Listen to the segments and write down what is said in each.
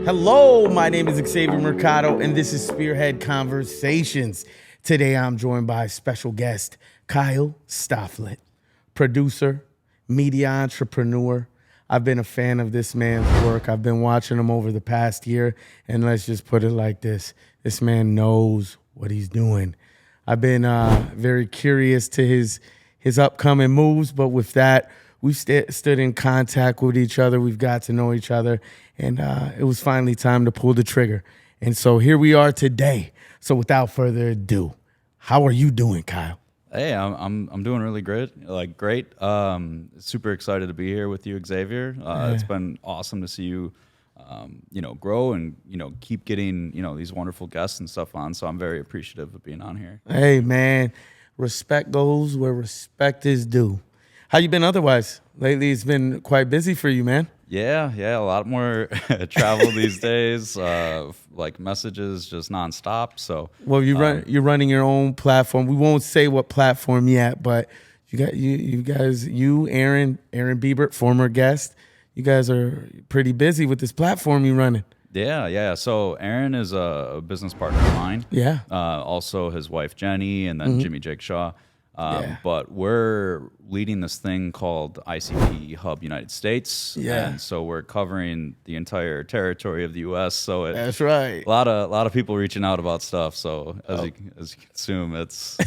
Hello, my name is Xavier Mercado, and this is Spearhead Conversations. Today, I'm joined by special guest Kyle Stoflet, producer, media entrepreneur. I've been a fan of this man's work. I've been watching him over the past year, and let's just put it like this. This man knows what he's doing. I've been very curious to his upcoming moves, but with that, we've stood in contact with each other. We've got to know each other, and it was finally time to pull the trigger. And so here we are today. So without further ado, how are you doing, Kyle? Hey, I'm doing really great. Super excited to be here with you, Xavier. It's been awesome to see you, grow and keep getting these wonderful guests and stuff on. So I'm very appreciative of being on here. Hey, man, respect goes where respect is due. How you been otherwise? Lately, it's been quite busy for you, man. Yeah, a lot more travel these days. Like messages just nonstop. So you're running your own platform. We won't say what platform yet, but you guys, Aaron Biebert, former guest, you guys are pretty busy with this platform you're running. Yeah. So Aaron is a business partner of mine. Yeah. Also his wife Jenny, and then Jimmy Jake Shaw. But we're leading this thing called ICP Hub United States. Yeah. And so we're covering the entire territory of the U.S. So that's right. A lot of people reaching out about stuff. So as you can assume, it's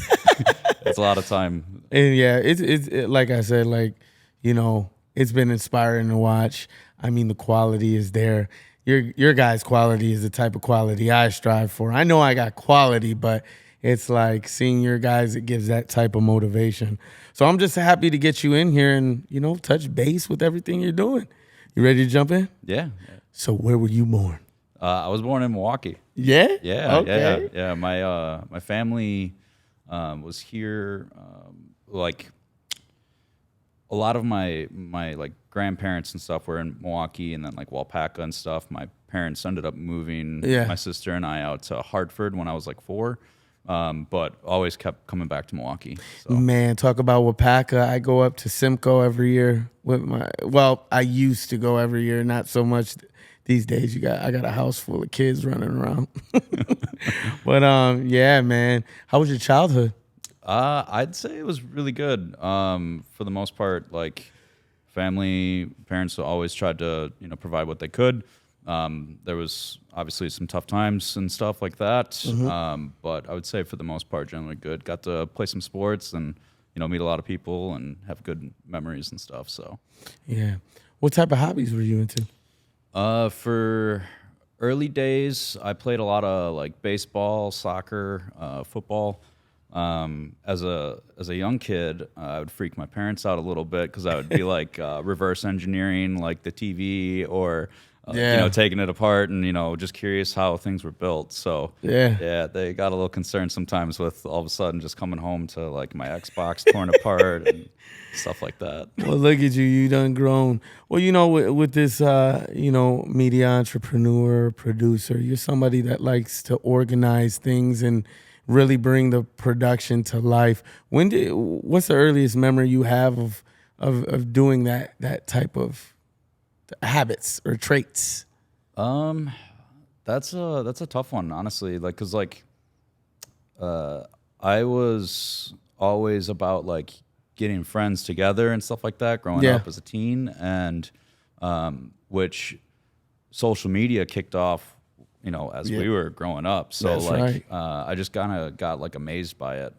it's a lot of time. And yeah, it's like I said, it's been inspiring to watch. I mean, the quality is there. Your guys' quality is the type of quality I strive for. I know I got quality, but it's like seeing your guys, it gives that type of motivation. So I'm just happy to get you in here and, touch base with everything you're doing. You ready to jump in? Yeah. So where were you born? I was born in Milwaukee. Yeah? Okay. Yeah. My family was here. A lot of my like grandparents and stuff were in Milwaukee, and then like Waupaca and stuff. My parents ended up moving my sister and I out to Hartford when I was like 4. But always kept coming back to Milwaukee. So. Man, talk about Waupaca. I go up to Simcoe every year with I used to go every year, not so much these days. I got a house full of kids running around. But yeah, man. How was your childhood? I'd say it was really good. For the most part, like parents always tried to, provide what they could. There was obviously some tough times and stuff like that. Mm-hmm. But I would say for the most part, generally good. Got to play some sports and, meet a lot of people and have good memories and stuff. So, yeah. What type of hobbies were you into? For early days, I played a lot of like baseball, soccer, football. As a young kid, I would freak my parents out a little bit because I would be like reverse engineering like the TV or taking it apart and just curious how things were built. So they got a little concerned sometimes with all of a sudden just coming home to like my Xbox torn apart and stuff like that. Well, look at you done grown. Well, with this media entrepreneur, producer, you're somebody that likes to organize things and really bring the production to life. What's the earliest memory you have of doing that type of habits or traits? That's a tough one, honestly. Like, cause like, I was always about like getting friends together and stuff like that growing up as a teen, and which social media kicked off, as we were growing up. So I just kind of got like amazed by it.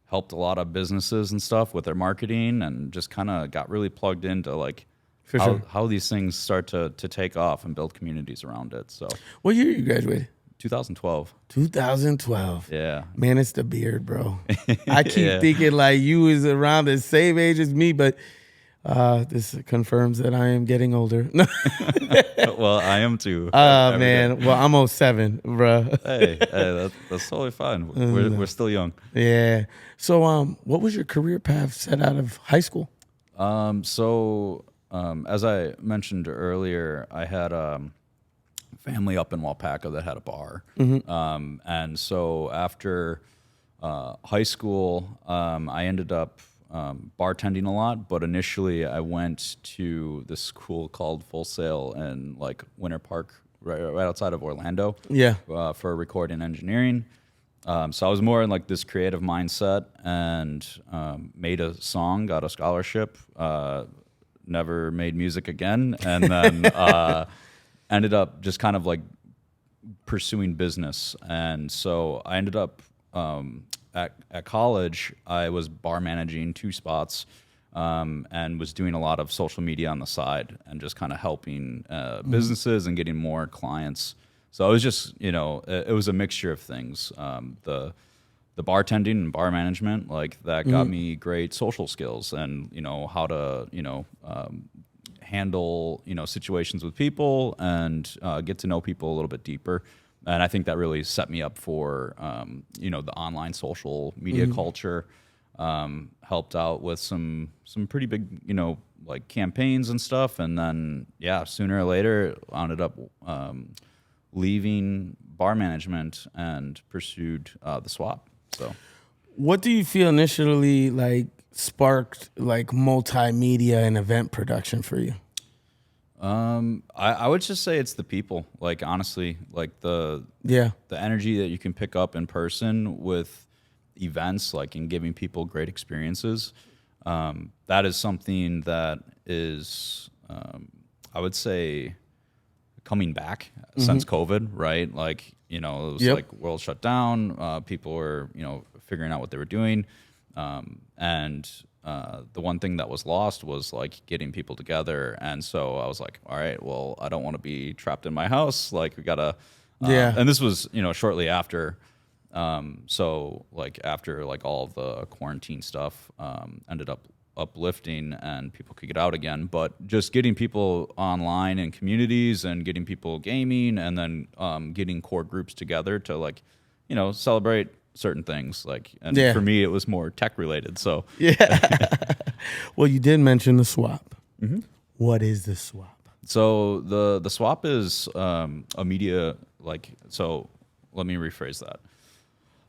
Helped a lot of businesses and stuff with their marketing, and just kind of got really plugged into like how these things start to take off and build communities around it. So what year you graduated? 2012. 2012. Yeah. Man, it's the beard, bro. I keep thinking like you was around the same age as me, but this confirms that I am getting older. Well, I am too. Man. Well, I'm 07, bro. hey, that's totally fine. We're still young. Yeah. So, what was your career path set out of high school? As I mentioned earlier, I had family up in Waupaca that had a bar. And so after high school, I ended up bartending a lot, but initially I went to this school called Full Sail in like Winter Park, right outside of Orlando. Yeah. For recording engineering. So I was more in like this creative mindset and made a song, got a scholarship, never made music again, and then ended up just kind of like pursuing business. And so I ended up at college, I was bar managing 2 spots and was doing a lot of social media on the side and just kind of helping businesses and getting more clients. So it was just, it was a mixture of things. The bartending and bar management, like that got me great social skills and, how to, handle, situations with people and get to know people a little bit deeper. And I think that really set me up for, the online social media culture, helped out with some pretty big, like campaigns and stuff. And then, sooner or later, I ended up leaving bar management and pursued the swap. So, what do you feel initially like sparked like multimedia and event production for you? I would just say it's the people. Like honestly, like the energy that you can pick up in person with events, like in giving people great experiences. That is something that is, I would say, coming back since COVID, right? Like, it was like world shut down. People were, figuring out what they were doing. And the one thing that was lost was like getting people together. And so I was like, all right, well, I don't want to be trapped in my house. Like we gotta, and this was, shortly after, so like after like all of the quarantine stuff, ended up uplifting and people could get out again, but just getting people online in communities and getting people gaming and then, getting core groups together to like, celebrate certain things like, and for me, it was more tech related. So well, you did mention the swap. What is the swap? So the swap is, a media, like, so let me rephrase that.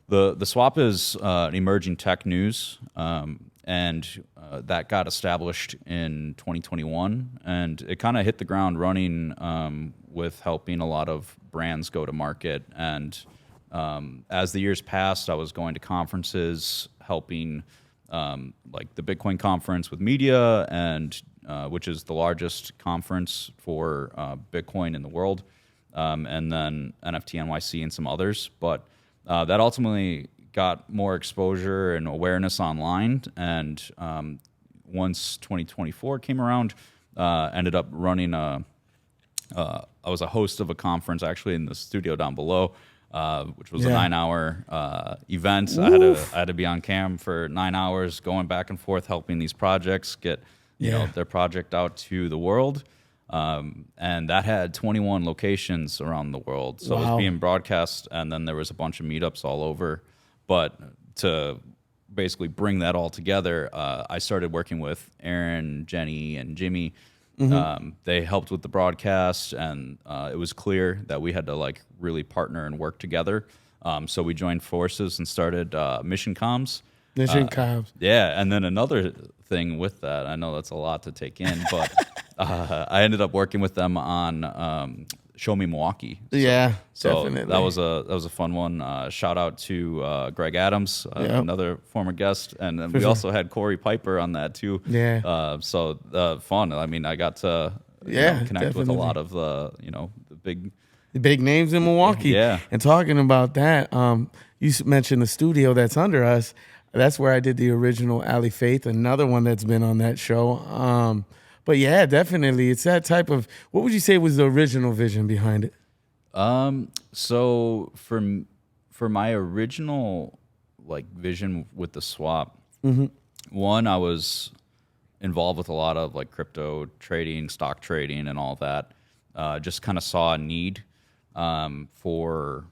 The swap is, emerging tech news, and that got established in 2021, and it kind of hit the ground running with helping a lot of brands go to market. And as the years passed, I was going to conferences, helping like the Bitcoin conference with media, and which is the largest conference for Bitcoin in the world, and then NFT NYC and some others. But that ultimately got more exposure and awareness online. And once 2024 came around, ended up running I was a host of a conference actually in the studio down below, which was a 9-hour event. I had to be on cam for 9 hours, going back and forth, helping these projects get their project out to the world. And that had 21 locations around the world. So it was being broadcast, and then there was a bunch of meetups all over. But to basically bring that all together, I started working with Aaron, Jenny, and Jimmy. They helped with the broadcast, and it was clear that we had to like really partner and work together. So we joined forces and started Mission Comms. Yeah, and then another thing with that, I know that's a lot to take in, but I ended up working with them on Show Me Milwaukee. So definitely. That was a fun one. Shout out to Greg Adams, another former guest, and then we also had Corey Piper on that too. So fun. I mean, I got to connect with a lot of the the big names in Milwaukee. And talking about that, you mentioned the studio that's under us. That's where I did the original Alley Faith, another one that's been on that show. But yeah, definitely, it's that type of. What would you say was the original vision behind it? So for my original like vision with the swap, one, I was involved with a lot of like crypto trading, stock trading, and all that. Just kind of saw a need for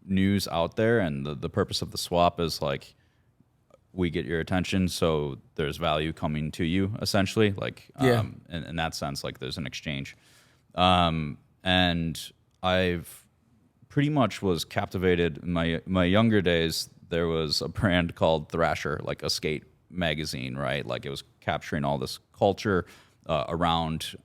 news out there, and the purpose of the swap is like, we get your attention, so there's value coming to you, essentially. Like, in that sense, like there's an exchange. And I've pretty much was captivated in my younger days. There was a brand called Thrasher, like a skate magazine, right? Like it was capturing all this culture around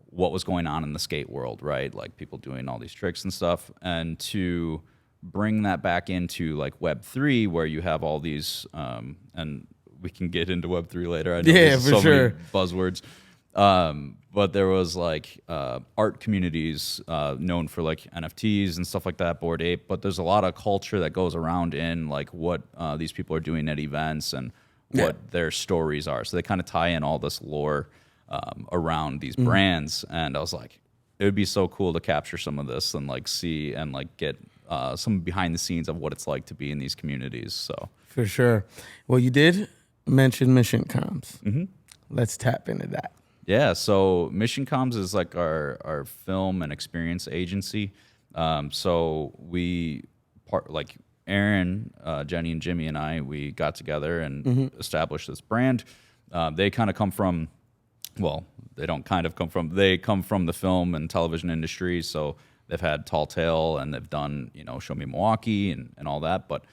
what was going on in the skate world, right? Like people doing all these tricks and stuff, and to bring that back into like Web3, where you have all these, and we can get into Web3 later. I know there's so many buzzwords. But there was like art communities known for like NFTs and stuff like that, Bored Ape. But there's a lot of culture that goes around in like what these people are doing at events and what their stories are. So they kind of tie in all this lore around these brands. And I was like, it would be so cool to capture some of this and like see and like get some behind the scenes of what it's like to be in these communities. So for sure. Well, you did mention Mission Comms. Let's tap into that. Yeah, so Mission Comms is like our film and experience agency. So we like Aaron, Jenny, and Jimmy and I, we got together and established this brand. They kind of come from, well, they don't kind of come from, they come from the film and television industry. So they've had Tall Tale and they've done, Show Me Milwaukee and all that. But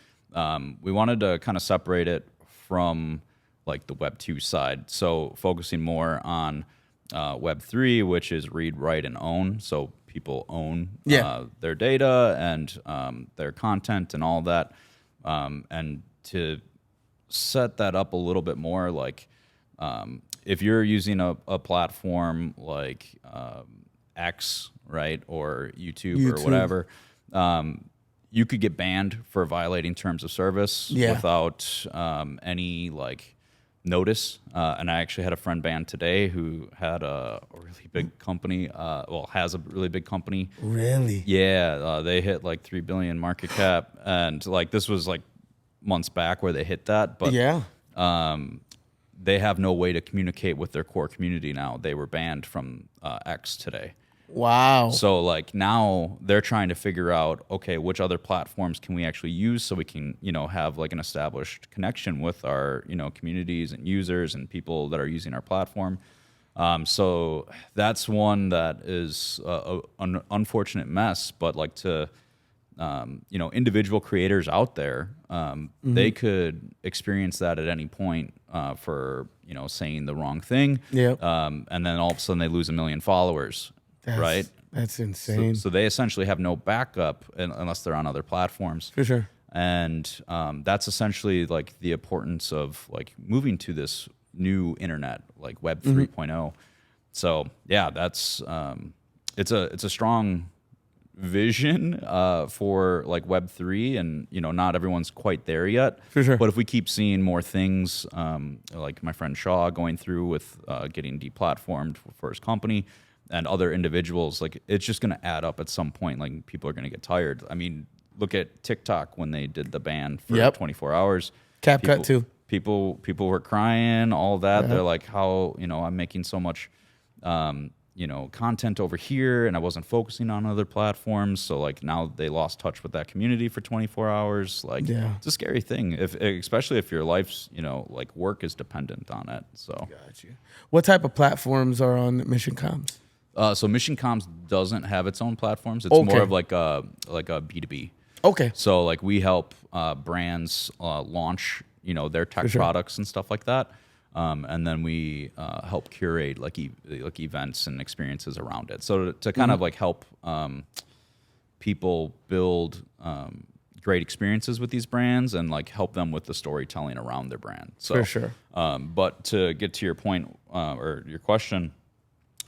we wanted to kind of separate it from like the Web 2 side. So focusing more on Web 3, which is read, write, and own. So people own their data and their content and all that. And to set that up a little bit more, like if you're using a platform like X, right, or YouTube or whatever, you could get banned for violating terms of service without any like notice. And I actually had a friend banned today who had a really big company, has a really big company. Really? Yeah, they hit like 3 billion market cap, and like this was like months back where they hit that, but they have no way to communicate with their core community now. They were banned from X today. Wow. So like now they're trying to figure out, okay, which other platforms can we actually use so we can, have like an established connection with our, communities and users and people that are using our platform. So that's one that is an unfortunate mess, but like to, individual creators out there, they could experience that at any point for, saying the wrong thing. And then all of a sudden they lose 1 million followers. Right? That's insane. So they essentially have no backup unless they're on other platforms. For sure. And that's essentially like the importance of like moving to this new internet, like Web 3.0. So yeah, that's it's a strong vision for like Web 3, and not everyone's quite there yet. For sure. But if we keep seeing more things, like my friend Shaw going through with getting deplatformed for his company, and other individuals, like it's just going to add up at some point. Like people are going to get tired. I mean, look at TikTok when they did the ban for 24 hours. CapCut too. People were crying, all that. They're like, how, I'm making so much, content over here, and I wasn't focusing on other platforms. So like now they lost touch with that community for 24 hours. Like it's a scary thing, especially if your life's, like work is dependent on it. So Got you. What type of platforms are on Mission Comms? So Mission Comms doesn't have its own platforms. It's more of like a B2B. Okay. So like we help brands launch, their tech products and stuff like that. And then we help curate like events and experiences around it. So to kind of like help people build great experiences with these brands and like help them with the storytelling around their brand. So, for sure. But to get to your point or your question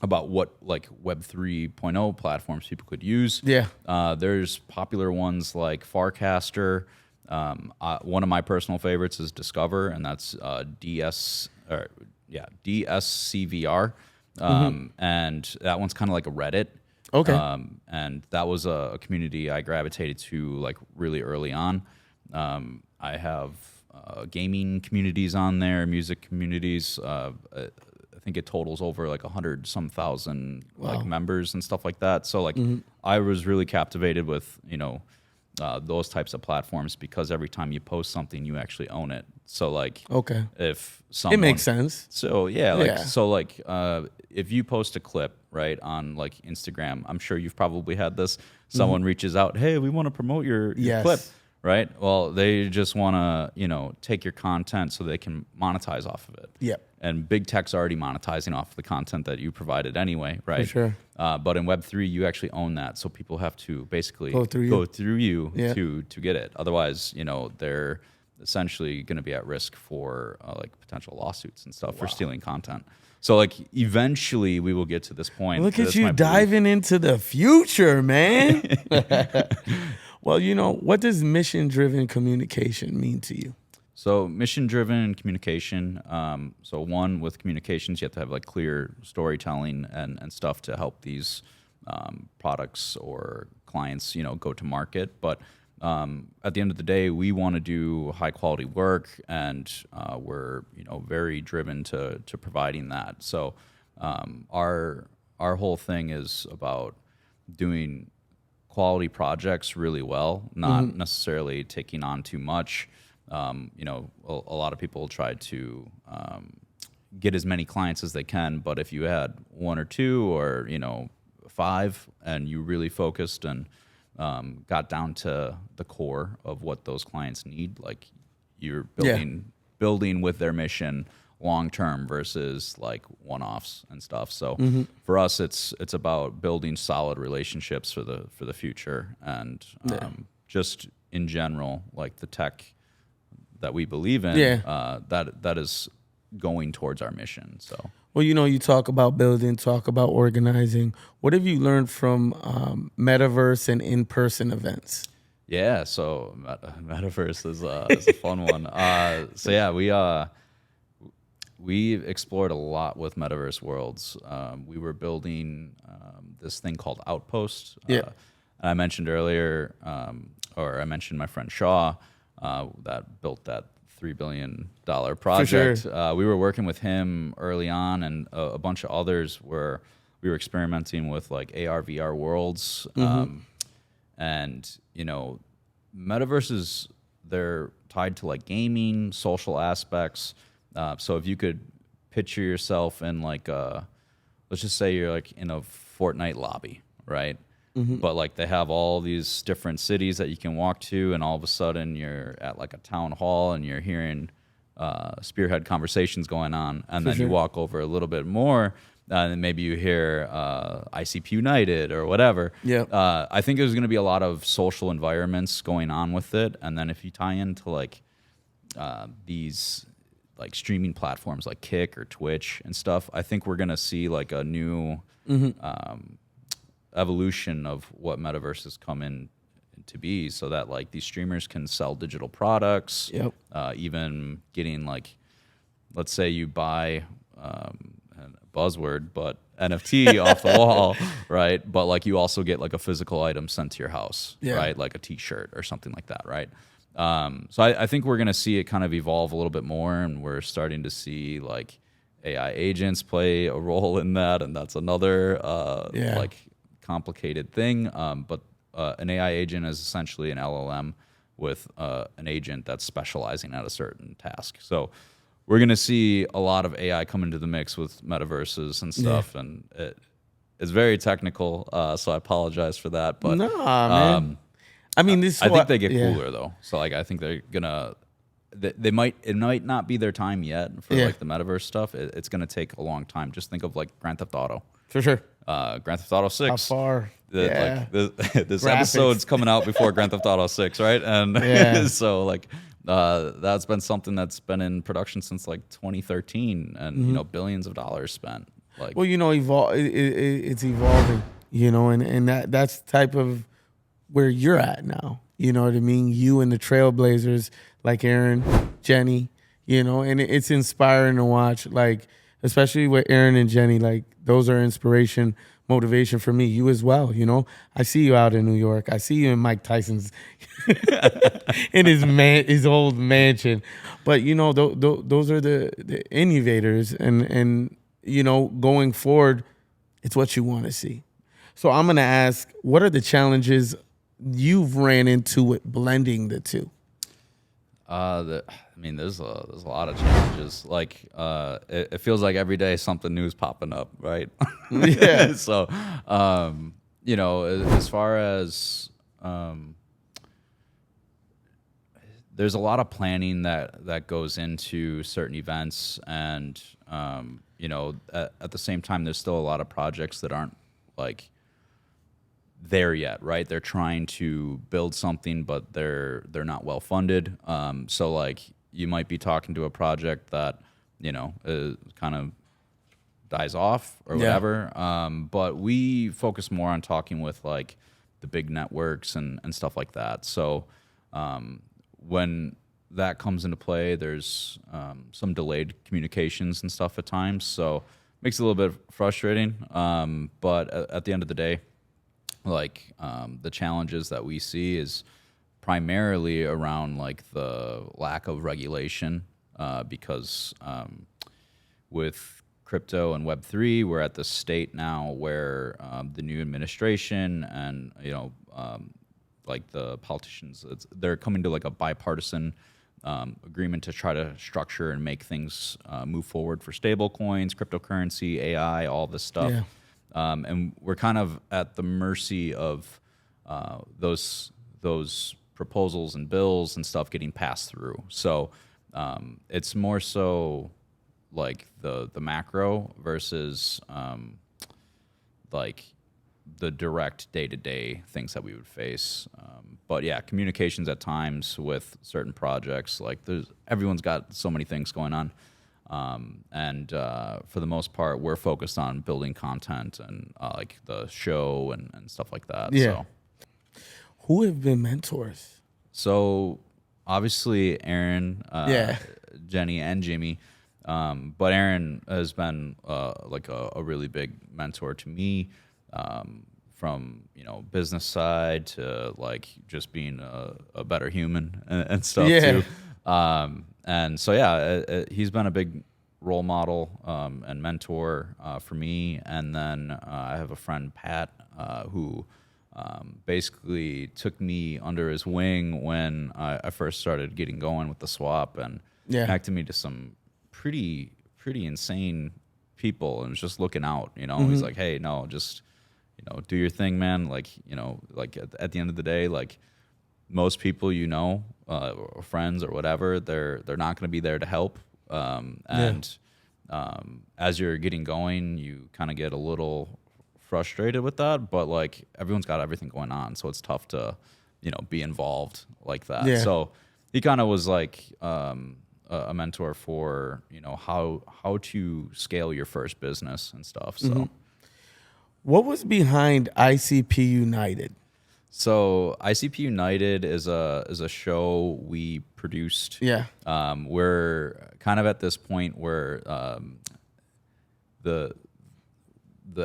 about what like Web 3.0 platforms people could use. There's popular ones like Farcaster. One of my personal favorites is Discover, and that's DSCVR. And that one's kind of like a Reddit. Okay. And that was a community I gravitated to like really early on. I have gaming communities on there, music communities. I think it totals over like 100-some thousand like members and stuff like that. So like I was really captivated with those types of platforms because every time you post something, you actually own it. So like if someone, it makes sense. So if you post a clip right on like Instagram, I'm sure you've probably had this. Someone reaches out, hey, we want to promote your clip. right? Well, they just want to, take your content so they can monetize off of it. Yep. And big tech's already monetizing off of the content that you provided anyway, right? For sure. But in Web3, you actually own that, so people have to basically Go through you Yeah. to get it. Otherwise, they're essentially going to be at risk for like potential lawsuits and stuff for stealing content. So like eventually we will get to this point. Look That's at you my belief. diving into the future, man. Well, what does mission-driven communication mean to you? So mission-driven communication. So one, with communications, you have to have like clear storytelling and stuff to help these products or clients, go to market. But at the end of the day, we want to do high quality work, and we're very driven to providing that. So our whole thing is about doing quality projects really well, not necessarily taking on too much. A lot of people try to get as many clients as they can, but if you had one or two or 5 and you really focused and got down to the core of what those clients need, like you're building with their mission long term versus like one-offs and stuff. So for us, it's about building solid relationships for the future, and just in general, like the tech that we believe in, that is going towards our mission. So. Well, you talk about building, talk about organizing. What have you learned from Metaverse and in-person events? Yeah, so Metaverse is a fun one. We explored a lot with Metaverse Worlds. We were building this thing called Outpost. And I mentioned earlier, I mentioned my friend Shaw that built that $3 billion project. Sure. We were working with him early on, and a bunch of others where we were experimenting with like AR, VR worlds. And, metaverses, they're tied to like gaming, social aspects. So if you could picture yourself in like let's just say you're like in a Fortnite lobby, right? But like they have all these different cities that you can walk to, and all of a sudden you're at like a town hall and you're hearing Spearhead conversations going on, and then you walk over a little bit more, and maybe you hear ICP United or whatever. I think there's going to be a lot of social environments going on with it, and then if you tie into like these like streaming platforms like Kick or Twitch and stuff, I think we're going to see like a new evolution of what metaverses come in to be, so that like these streamers can sell digital products, even getting like, let's say you buy a buzzword, but NFT off the wall, right? But like you also get like a physical item sent to your house, right? Like a t-shirt or something like that, right? So I think we're going to see it kind of evolve a little bit more, and we're starting to see like AI agents play a role in that, and that's another like complicated thing. But an AI agent is essentially an LLM with an agent that's specializing at a certain task. So we're going to see a lot of AI come into the mix with metaverses and stuff, and it's very technical, so I apologize for that. But man. I mean, I think they get cooler though. So like, I think they're gonna, it might not be their time yet for like the metaverse stuff. It's gonna take a long time. Just think of like Grand Theft Auto. For sure. Grand Theft Auto 6. How far? Like this episode's coming out before Grand Theft Auto 6, right? And so like that's been something that's been in production since like 2013, and billions of dollars spent. Like, well, it's evolving, and that's the type of where you're at now. You know what I mean? You and the trailblazers like Aaron, Jenny, and it's inspiring to watch, like, especially with Aaron and Jenny, like those are inspiration, motivation for me. You as well, I see you out in New York. I see you in Mike Tyson's, in his old mansion. But, those are the innovators, and going forward, it's what you want to see. So I'm going to ask, what are the challenges you've ran into with blending the two? There's a lot of challenges. Like, it feels like every day something new is popping up, right? Yeah. So, as far as there's a lot of planning that goes into certain events, and at the same time, there's still a lot of projects that aren't like there yet, right? They're trying to build something, but they're not well funded. So like you might be talking to a project that kind of dies off or whatever. But we focus more on talking with like the big networks and stuff like that. So when that comes into play, there's some delayed communications and stuff at times. So makes it a little bit frustrating. But at the end of the day, like the challenges that we see is primarily around like the lack of regulation because with crypto and Web3, we're at the state now where the new administration and like the politicians, they're coming to like a bipartisan agreement to try to structure and make things move forward for stable coins, cryptocurrency, AI, all this stuff. Yeah. And we're kind of at the mercy of those proposals and bills and stuff getting passed through. So it's more so like the macro versus like the direct day-to-day things that we would face. But yeah, communications at times with certain projects, like everyone's got so many things going on. And for the most part, we're focused on building content and like the show and stuff like that. Yeah. So. Who have been mentors? So obviously Aaron, Jenny, and Jimmy. But Aaron has been like a really big mentor to me, from business side to like just being a better human and stuff too. And so he's been a big role model and mentor for me. And then I have a friend Pat who basically took me under his wing when I first started getting going with the swap and connected me to some pretty insane people and was just looking out. He's like, hey, no, just do your thing, man. Like like at the end of the day, like most people or friends or whatever, they're not going to be there to help. As you're getting going, you kind of get a little frustrated with that, but like everyone's got everything going on, so it's tough to be involved like that. So he kind of was like a mentor for how to scale your first business and stuff. So what was behind ICP United? So ICP United is a show we produced. We're kind of at this point where the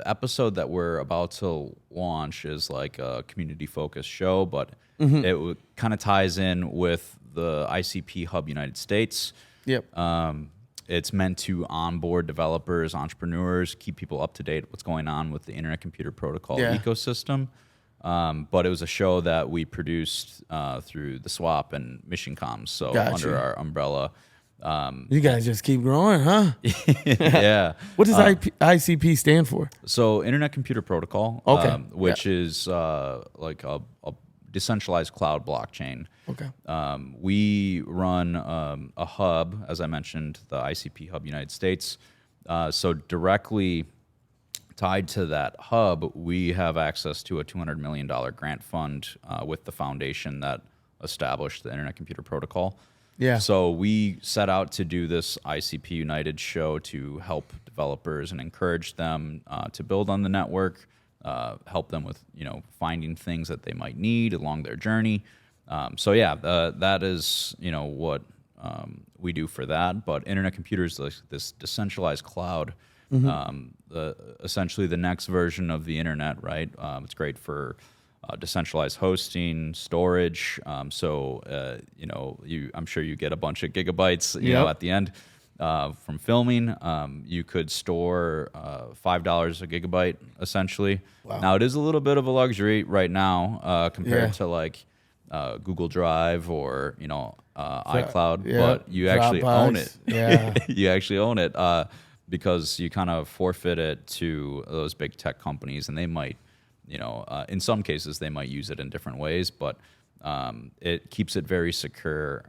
episode that we're about to launch is like a community focused show, but it kind of ties in with the ICP Hub United States. It's meant to onboard developers, entrepreneurs, keep people up to date what's going on with the Internet Computer Protocol ecosystem. But it was a show that we produced through the Swap and Mission Comms, so under our umbrella. You guys just keep growing, huh? Yeah. What does ICP stand for? So Internet Computer Protocol, which is like a decentralized cloud blockchain. We run a hub, as I mentioned, the ICP Hub United States. So directly tied to that hub, we have access to a $200 million grant fund with the foundation that established the Internet Computer Protocol. So we set out to do this ICP United show to help developers and encourage them to build on the network, help them with finding things that they might need along their journey. That is what we do for that. But Internet Computers, this decentralized cloud, essentially the next version of the internet, right? It's great for decentralized hosting, storage. I'm sure you get a bunch of gigabytes, at the end from filming. You could store $5 a gigabyte, essentially. Now it is a little bit of a luxury right now compared to like Google Drive or iCloud, but you actually own it. You actually own it because you kind of forfeit it to those big tech companies, and they might. In some cases, they might use it in different ways, but it keeps it very secure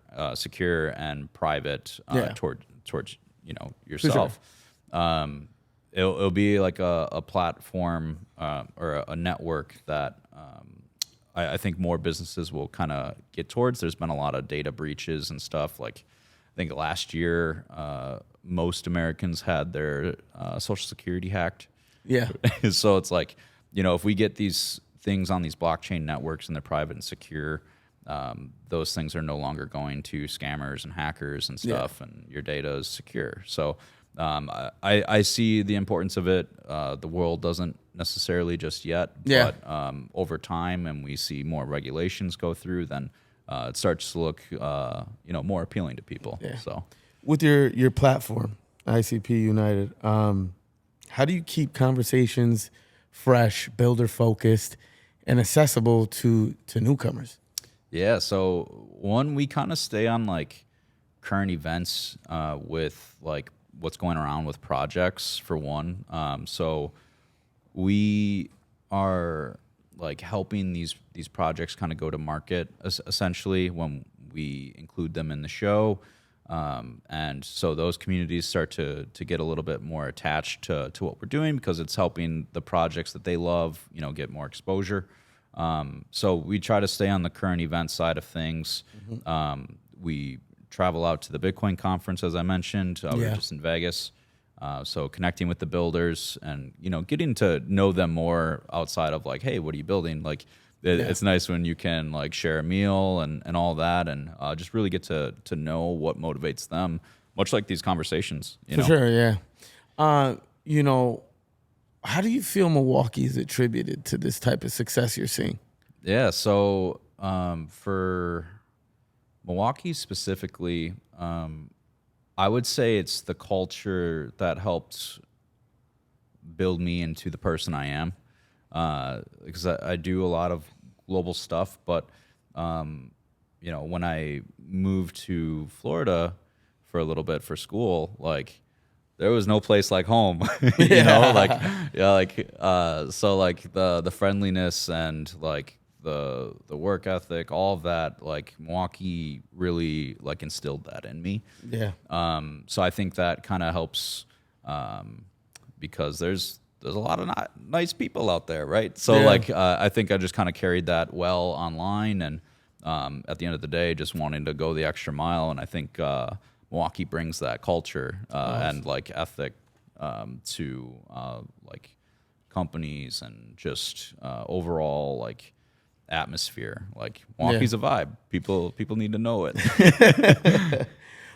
and private towards yourself. It'll be like a platform or a network that I think more businesses will kind of get towards. There's been a lot of data breaches and stuff. Like I think last year, most Americans had their Social Security hacked. Yeah. So it's like, if we get these things on these blockchain networks and they're private and secure, those things are no longer going to scammers and hackers and stuff, and your data is secure. So I see the importance of it. The world doesn't necessarily just yet, but over time, and we see more regulations go through, then it starts to look more appealing to people. Yeah. So with your platform, ICP United, how do you keep conversations fresh, builder focused, and accessible to newcomers? Yeah, so one, we kind of stay on like current events with like what's going around with projects for one. So we are like helping these projects kind of go to market essentially when we include them in the show. And so those communities start to get a little bit more attached to what we're doing because it's helping the projects that they love, get more exposure. So we try to stay on the current event side of things. We travel out to the Bitcoin conference, as I mentioned. We were just in Vegas. So connecting with the builders and, getting to know them more outside of like, hey, what are you building? Like, it's nice when you can like share a meal and all that and just really get to know what motivates them, much like these conversations. For sure, yeah. How do you feel Milwaukee is attributed to this type of success you're seeing? Yeah, so for Milwaukee specifically, I would say it's the culture that helped build me into the person I am. Because I do a lot of global stuff, but when I moved to Florida for a little bit for school, like there was no place like home, so like the friendliness and like the work ethic, all of that, like Milwaukee really like instilled that in me. Yeah. So I think that kind of helps because there's a lot of nice people out there, right? So I think I just kind of carried that well online, and at the end of the day, just wanting to go the extra mile. And I think Milwaukee brings that culture and like ethic to like companies and just overall like atmosphere. Like Milwaukee's a vibe. People need to know it.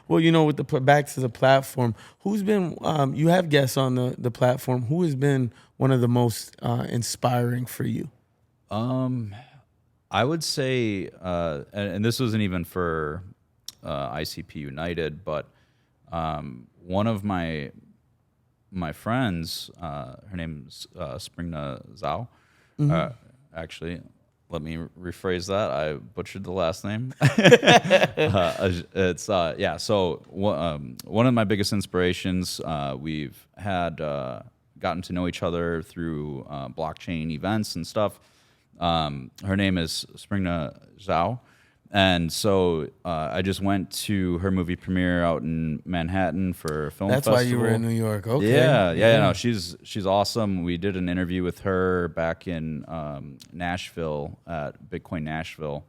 Well, with the back to the platform, who's been, you have guests on the platform, who has been one of the most inspiring for you? I would say, and this wasn't even for ICP United, but one of my friends, her name's Springna Zhao, actually. Let me rephrase that. I butchered the last name. So one of my biggest inspirations, we've had gotten to know each other through blockchain events and stuff. Her name is Springna Zhao. And so I just went to her movie premiere out in Manhattan for a film festival. That's why you were in New York. Okay. Yeah. No, she's awesome. We did an interview with her back in Nashville at Bitcoin Nashville.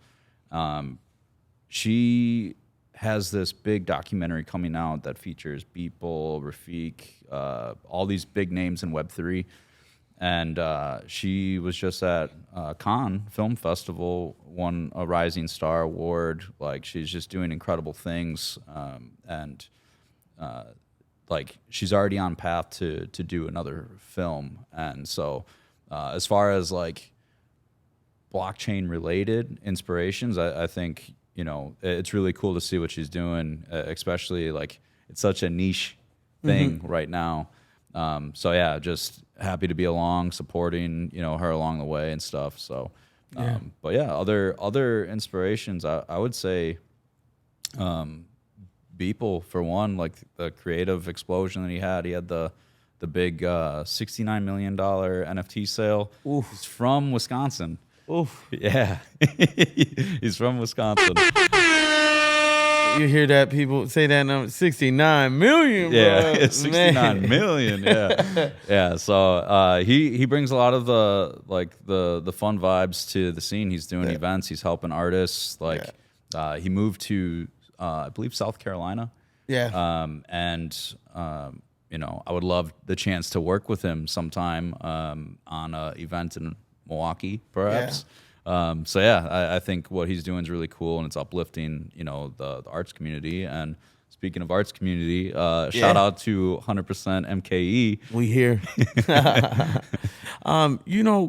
She has this big documentary coming out that features Beeple, Rafiq, all these big names in Web3. And she was just at Cannes Film Festival, won a Rising Star Award. Like, she's just doing incredible things. And she's already on path to do another film. And so as far as, like, blockchain-related inspirations, I think, it's really cool to see what she's doing, especially, like, it's such a niche thing right now. Just happy to be along, supporting, her along the way and stuff. So, other inspirations, I would say, Beeple for one, like the creative explosion that he had. He had the big $69 million NFT sale. Oof. He's from Wisconsin. Oof. Yeah. He's from Wisconsin. You hear that people say that number 69 million, Yeah, bro. it's 69 million. Yeah. Yeah. So he brings a lot of the fun vibes to the scene. He's doing events, he's helping artists. He moved to I believe South Carolina. Yeah. I would love the chance to work with him sometime on an event in Milwaukee, perhaps. I think what he's doing is really cool, and it's uplifting, the arts community. And speaking of arts community, shout out to 100% MKE. We here.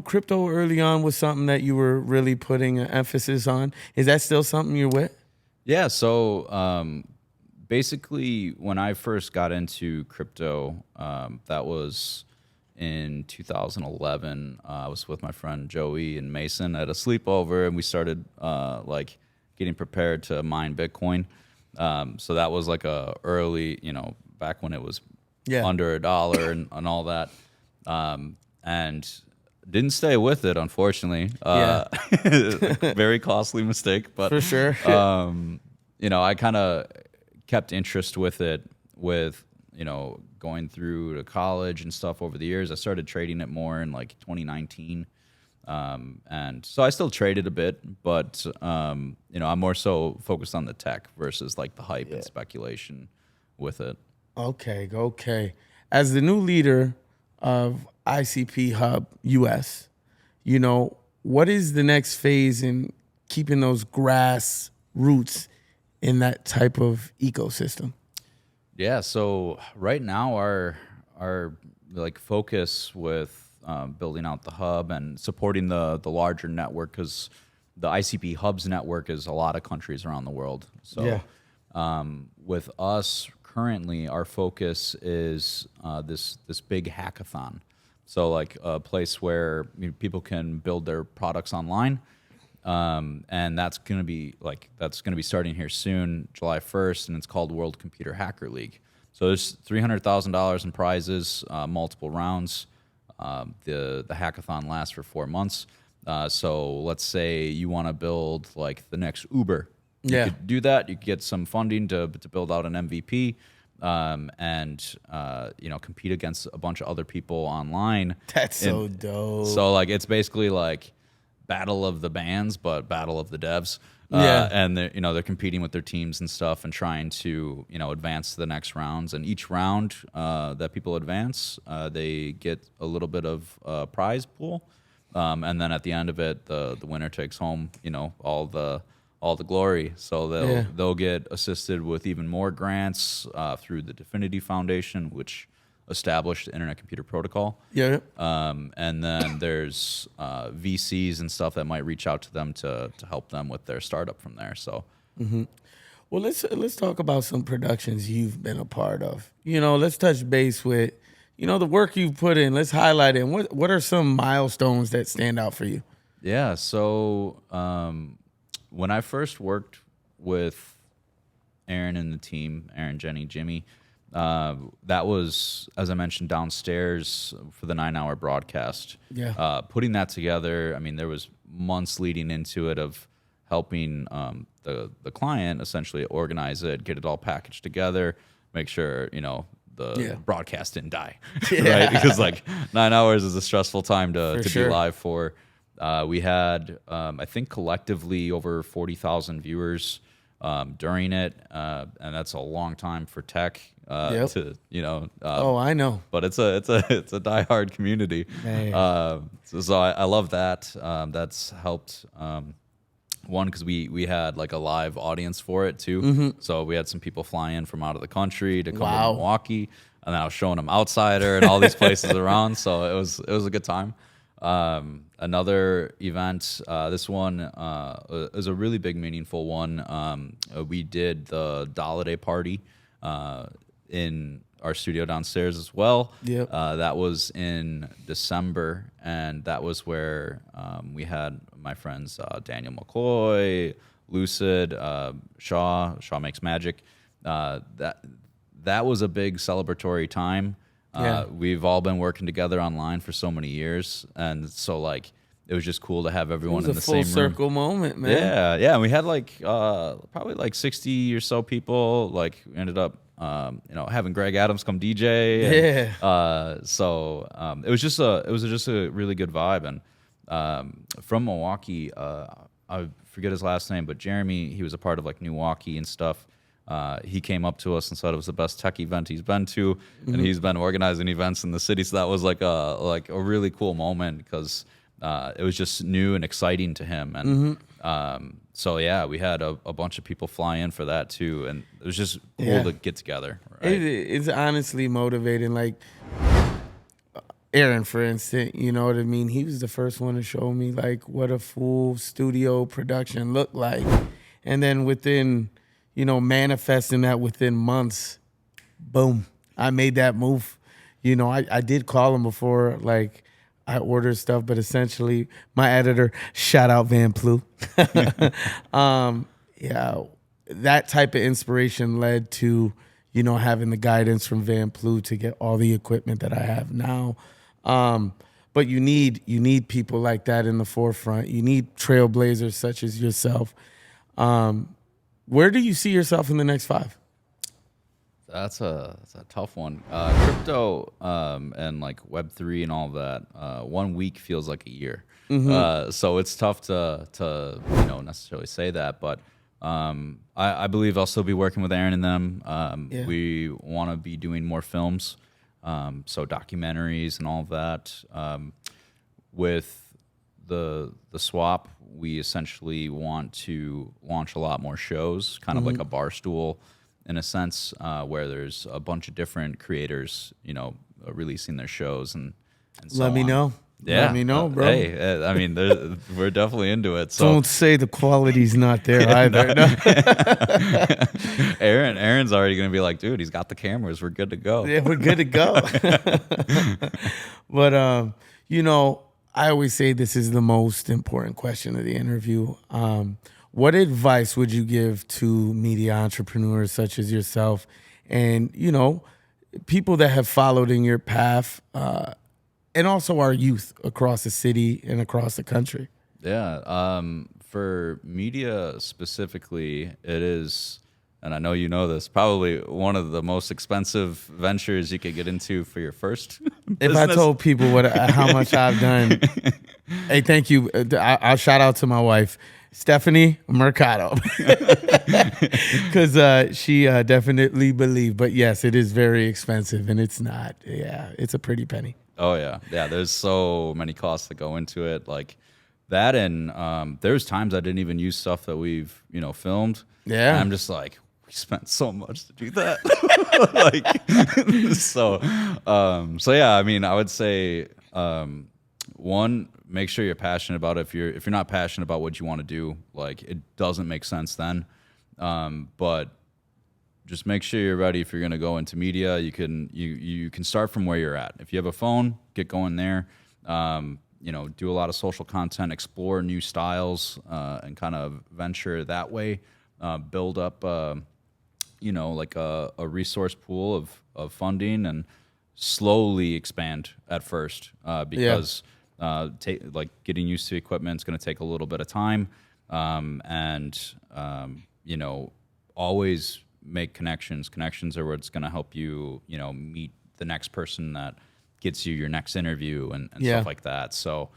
Crypto early on was something that you were really putting an emphasis on. Is that still something you're with? Yeah. So basically, when I first got into crypto, that was in 2011. I was with my friend Joey and Mason at a sleepover, and we started getting prepared to mine Bitcoin. So that was like a early, back when it was under $1 and all that. And didn't stay with it, unfortunately. Very costly mistake, but for sure. I kind of kept interest with it going through to college and stuff over the years. I started trading it more in 2019. And so I still traded a bit, but I'm more so focused on the tech versus the hype and speculation with it. Okay. As the new leader of ICP Hub US, what is the next phase in keeping those grass roots in that type of ecosystem? Yeah, so right now our focus with building out the hub and supporting the larger network, because the ICP Hubs network is a lot of countries around the world. So with us currently, our focus is this big hackathon. So a place where people can build their products online. And that's going to be starting here soon, July 1st, and it's called World Computer Hacker League. So there's $300,000 in prizes, multiple rounds. The hackathon lasts for 4 months. So let's say you want to build the next Uber. You could do that. You could get some funding to build out an MVP, and compete against a bunch of other people online. That's so dope. So it's basically battle of the bands, but battle of the devs. And they're competing with their teams and stuff and trying to advance to the next rounds. And each round that people advance, they get a little bit of prize pool. And then at the end of it, the winner takes home all the glory. So they'll get assisted with even more grants through the Definity Foundation, which established Internet Computer Protocol. And then there's VCs and stuff that might reach out to them to help them with their startup from there. So, well, let's talk about some productions you've been a part of. Let's touch base with the work you've put in. Let's highlight it. What are some milestones that stand out for you? Yeah. So when I first worked with Aaron and the team, Aaron, Jenny, Jimmy. That was, as I mentioned, downstairs for the 9-hour broadcast. Putting that together, there was months leading into it of helping the client essentially organize it, get it all packaged together, make sure the broadcast didn't die, right? Because 9 hours is a stressful time to be live for. We had I think collectively over 40,000 viewers during it, and that's a long time for tech. To I know, but it's a diehard community. So I love that. That's helped. One, because we had a live audience for it too. So we had some people fly in from out of the country to come to Milwaukee, and then I was showing them Outsider and all these places around. So it was a good time. Another event, this one is a really big, meaningful one. We did the Holiday Party in our studio downstairs as well. That was in December, and that was where we had my friends Daniel McCoy, Lucid, Shaw Makes Magic. That was a big celebratory time. We've all been working together online for so many years, and so it was just cool to have It everyone was in a the full same room. circle moment, man. Yeah, yeah. And we had like probably like 60 or so people. Like we ended up having Greg Adams come DJ. And, it was just a really good vibe. And from Milwaukee, I forget his last name, but Jeremy, he was a part of like Milwaukee and stuff. He came up to us and said it was the best tech event he's been to, and he's been organizing events in the city. So that was like a really cool moment because it was just new and exciting to him. And so yeah, we had a bunch of people fly in for that too, and it was just cool to get together. Right? It's honestly motivating. Like Aaron, for instance, you know what I mean? He was the first one to show me like what a full studio production looked like. And then within, manifesting that within months, boom, I made that move. I did call him before, like I ordered stuff, but essentially my editor, shout out Van Plu. That type of inspiration led to, having the guidance from Van Plu to get all the equipment that I have now. But you need people like that in the forefront. You need trailblazers such as yourself. Where do you see yourself in the next 5? That's a tough one. Crypto and like Web3 and all that. 1 week feels like a year. So it's tough to necessarily say that, but I believe I'll still be working with Aaron and them. We want to be doing more films. So documentaries and all of that. With the swap, we essentially want to launch a lot more shows, kind of like a bar stool in a sense, where there's a bunch of different creators, releasing their shows and so Let me on. know. Yeah. Let me know, bro. Hey, I mean, we're definitely into it. So Don't say the quality's not there either. No. Aaron's already going to be like, dude, he's got the cameras. We're good to go. Yeah, we're good to go. But, I always say this is the most important question of the interview. What advice would you give to media entrepreneurs such as yourself and, people that have followed in your path, and also our youth across the city and across the country? Yeah. For media specifically, it is, and I know you know this, probably one of the most expensive ventures you could get into for your first business. If I told people how much I've done, hey, thank you. I'll shout out to my wife, Stephanie Mercado, because she definitely believed. But yes, it is very expensive, and it's not. Yeah, it's a pretty penny. Oh yeah, yeah. There's so many costs that go into it, like that, and there's times I didn't even use stuff that we've filmed. Yeah, and I'm just like, we spent so much to do that. So yeah. I mean, I would say one, make sure you're passionate about it. If you're not passionate about what you want to do, like it doesn't make sense then. But just make sure you're ready if you're going to go into media. You can start from where you're at. If you have a phone, get going there. Do a lot of social content, explore new styles, and kind of venture that way. Build up, like a resource pool of funding, and slowly expand at first, because getting used to equipment is going to take a little bit of time, and always make connections. Connections are what's going to help you, meet the next person that gets you your next interview and stuff like that. So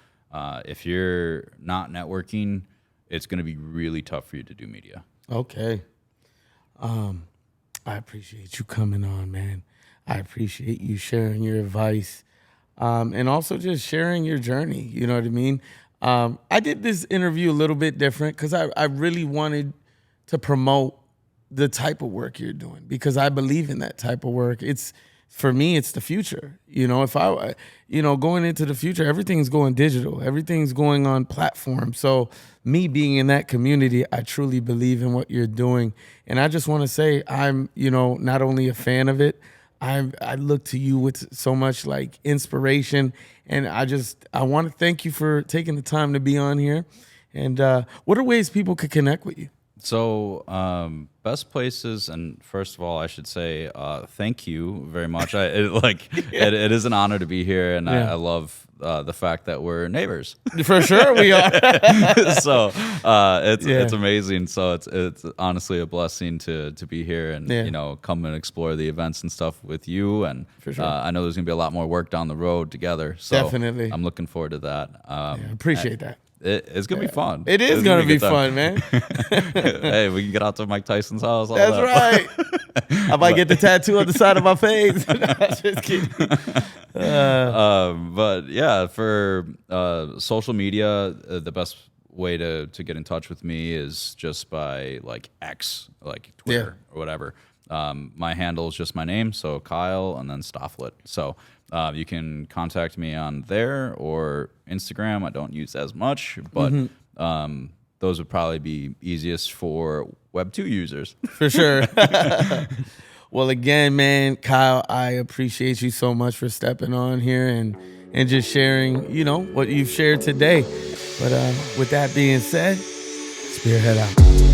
if you're not networking, it's going to be really tough for you to do media. Okay. I appreciate you coming on, man. I appreciate you sharing your advice, and also just sharing your journey. You know what I mean? I did this interview a little bit different because I really wanted to promote the type of work you're doing, because I believe in that type of work. For me, it's the future. If I, going into the future, everything's going digital. Everything's going on platforms. So me being in that community, I truly believe in what you're doing. And I just want to say I'm, not only a fan of it, I look to you with so much like inspiration. And I want to thank you for taking the time to be on here. And what are ways people could connect with you? So, best places, and first of all, I should say thank you very much. It is an honor to be here, and I love the fact that we're neighbors. For sure, we are. So it's amazing. So it's honestly a blessing to be here and come and explore the events and stuff with you. And For sure. I know there's gonna be a lot more work down the road together. So Definitely. I'm looking forward to that. Appreciate that. It's gonna be fun. It is gonna be fun, man. Hey, we can get out to Mike Tyson's house. That's right. I might get the tattoo on the side of my face. No, just kidding. But yeah, for social media, the best way to get in touch with me is just by like X, like Twitter or whatever. My handle is just my name, so Kyle and then Stoflet. So you can contact me on there or Instagram. I don't use as much, but those would probably be easiest for Web 2 users. For sure. Well, again, man, Kyle, I appreciate you so much for stepping on here and just sharing, what you've shared today. But with that being said, Spearhead out.